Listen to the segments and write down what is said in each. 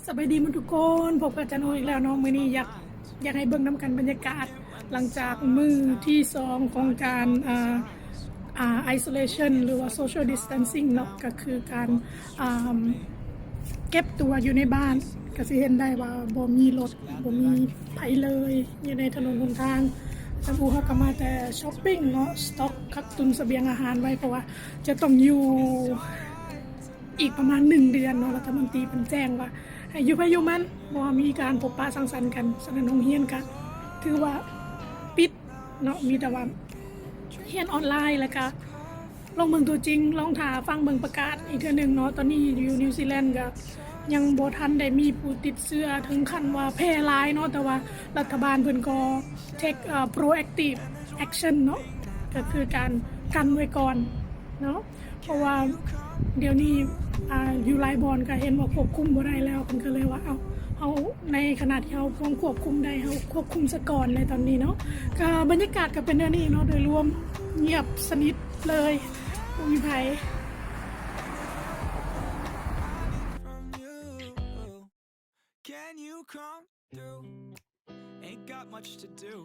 สบายดีมันทุกคนพบกับจันโออีกแล้วเนาะมื้อนี้อยากให้เบิ่งน้ำกันบรรยากาศหลังจากมือที่2ของการisolation หรือว่า social distancing เนาะก็คือการเก็บตัวอยู่ในบ้านก็สิเห็นได้ว่าบ่มีรถบ่มีไผเลยอยู่ในถนนหนทางจันอูเขาก็มาแต่ช้อปปิ้งเนาะสต็อกกักตุนเสบียงอาหารไว้เพราะว่าจะต้องอยู่อีกประมาณ1 เดือนเนาะรัฐมนตรีเป็นแจ้งว่าให้อยู่ไปอยู่มันบ่มีการพบปะสังสรรค์กันสนั่นโรงเรียนกันถือว่าปิดเนาะมีแต่ว่าเรียนออนไลน์แล้วก็ลองเบิ่งตัวจริงลองถ่าฟังเบิ่งประกาศอีกเทื่อนึงเนาะตอนนี้อยู่นิวซีแลนด์ก็ยังบ่ทันได้มีผู้ติดเชื้อถึงขั้นว่าแพร่หลายเนาะแต่ว่ารัฐบาลเพิ่นก็ take proactive action เนาะก็คือการกันไว้ก่อนเนาะเพราะว่าเดี๋ยวนี้อยู่หลายบอนก็เห็นว่าควบคุมบ่ได้แล้วเพิ่นก็เลยว่าเอาในขณะที่เฮาพร้อมควบคุมได้เฮาควบคุมซะก่อนในตอนนี้เนาะก็บรรยากาศก็เป็นแนวนี้เนาะโดยรวมเงียบสนิทเลยบ่มีไผCan you come through? Ain't got much to do.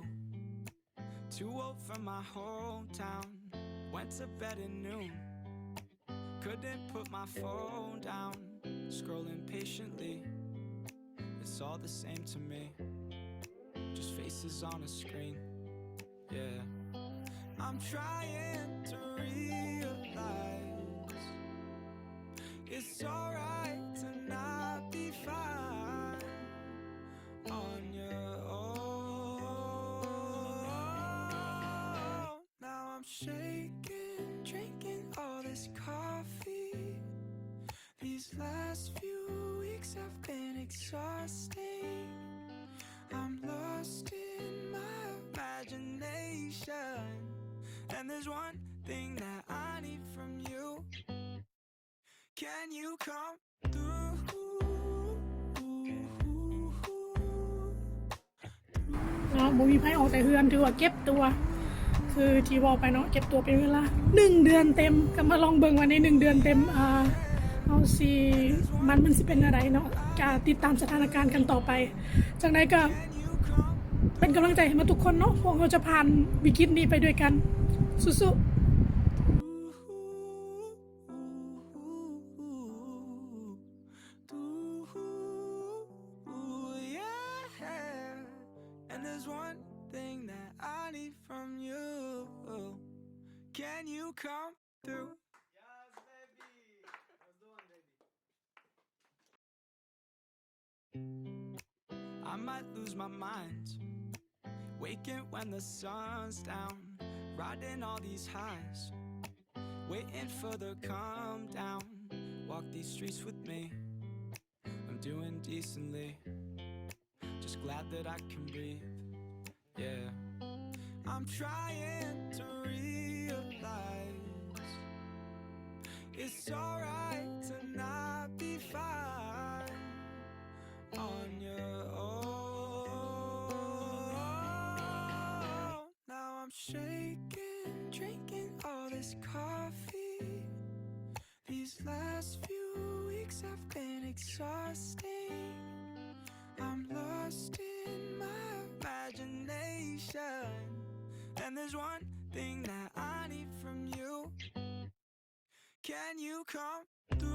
Too old for my hometown. Went to bed at noon. Couldn't put my phone down. Scrolling patiently. It's all the same to me. Just faces on a screen. Yeah. I'm trying to realize it's alright to not be fine on your own. Now I'm shaking, drinking all this coffee. These last few weeks have been exhausting. I'm lost in my imagination, and there's one thing that I need from you. Can you come through? เนาะบ่มีไผออกแต่เฮือนถือว่าเก็บตัวคือที่บอกไปเนาะเก็บตัวเป็นเวลา1 เดือนเต็มก็มาลองเบิ่งว่าใน1 เดือนเต็มเอาสิมันสิเป็นอะไรเนาะจะติดตามสถานการณ์กันต่อไปจากนั้นก็เป็นกำลังใจให้มาทุกคนเนาะพวกเราจะผ่านวิกฤตนี้ไปด้วยกันสู้ๆAnd there's one thing that I need from you. Can you come through? Yes, baby. Let's do it, baby. I might lose my mind, waking when the sun's down, riding all these highs, waiting for the calm down. Walk these streets with me, I'm doing decently, just glad that I can breathe. Yeah, I'm trying to realize it's alright to not be fine on your own. Now I'm shaking, drinking all this coffee. These last few weeks have been exhausting. I'm lost in my imagination, and there's one thing that I need from you. Can you come through?